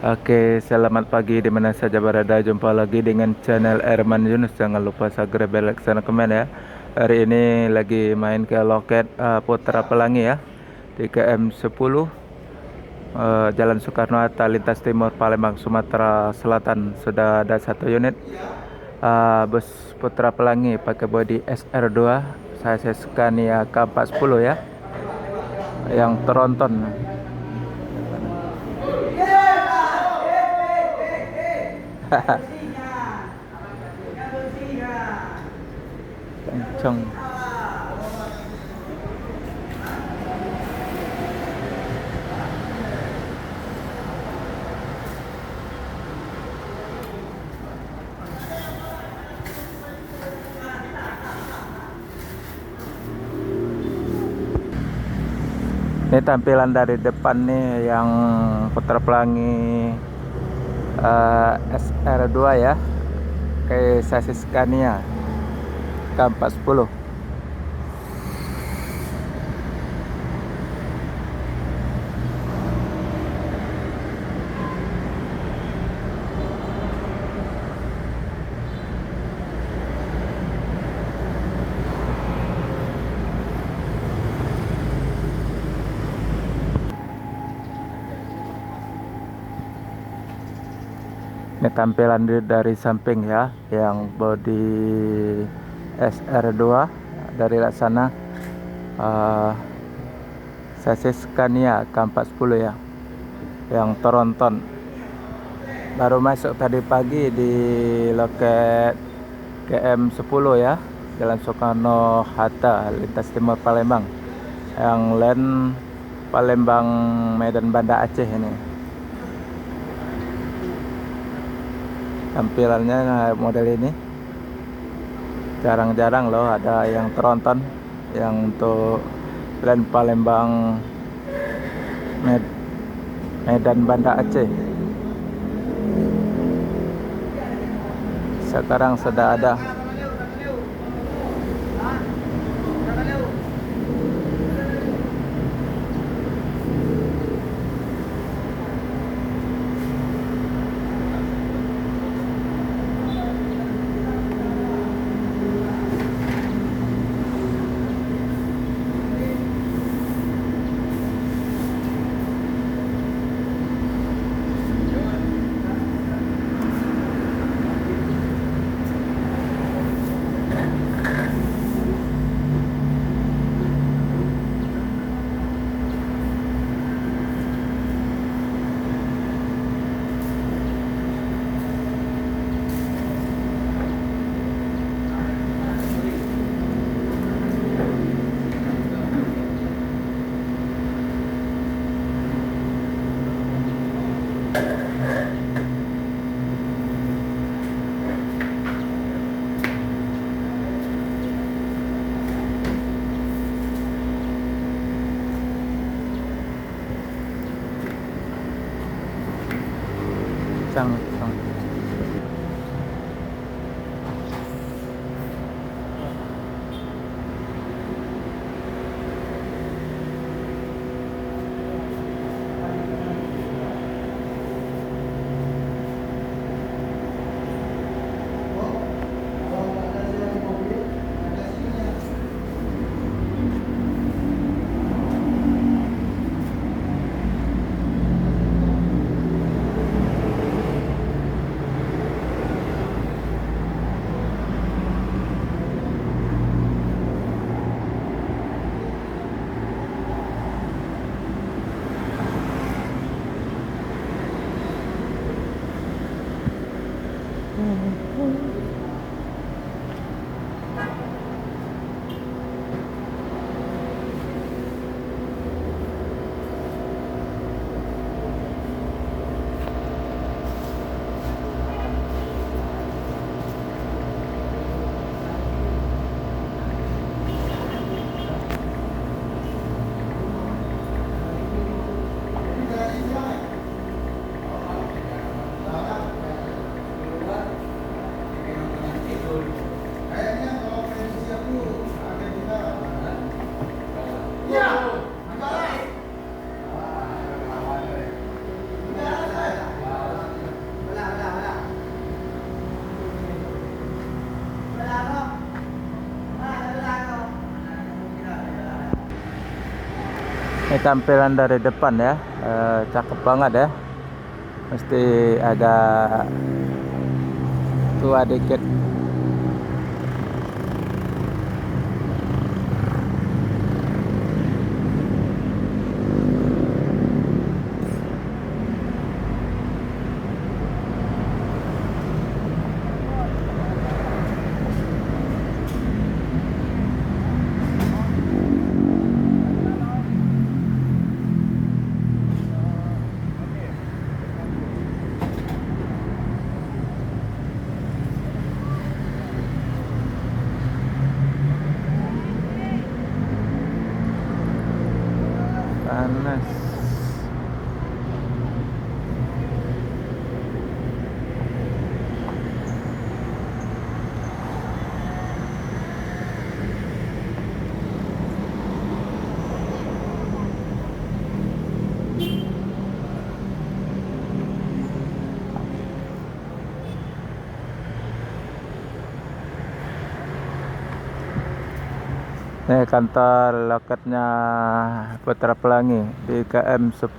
Oke, selamat pagi di mana saja berada. Jumpa lagi dengan channel Erman Yunus. Jangan lupa subscribe bell, like, share, komen ya. Hari ini lagi main ke loket Putra Pelangi ya di KM 10 Jalan Soekarno-Hatta, lintas timur Palembang, Sumatera Selatan. Sudah ada satu unit bus Putra Pelangi pakai bodi SR2 chassis Scania K410 ya, yang tronton. Kenceng. Ini tampilan dari depan nih yang Putra Pelangi SR2 ya, kayak chassis Scania K410. Ini tampilan dari samping ya, yang bodi SR2 dari sana, chassis Scania K410 ya, yang tronton. Baru masuk tadi pagi di loket KM10 ya, Jalan Soekarno-Hatta, lintas timur Palembang, yang land Palembang Medan Banda Aceh ini. Tampilannya model ini jarang-jarang loh ada yang tronton yang untuk land Palembang Medan Banda Aceh. Sekarang sudah ada. Sang. Ini tampilan dari depan ya, cakep banget ya. Mesti agak tua dikit. Panas. Ini kantor loketnya Putra Pelangi di KM 10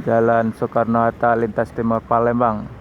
Jalan Soekarno-Hatta lintas timur Palembang.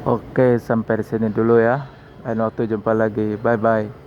Oke, sampai di sini dulu ya. Lain waktu jumpa lagi. Bye bye.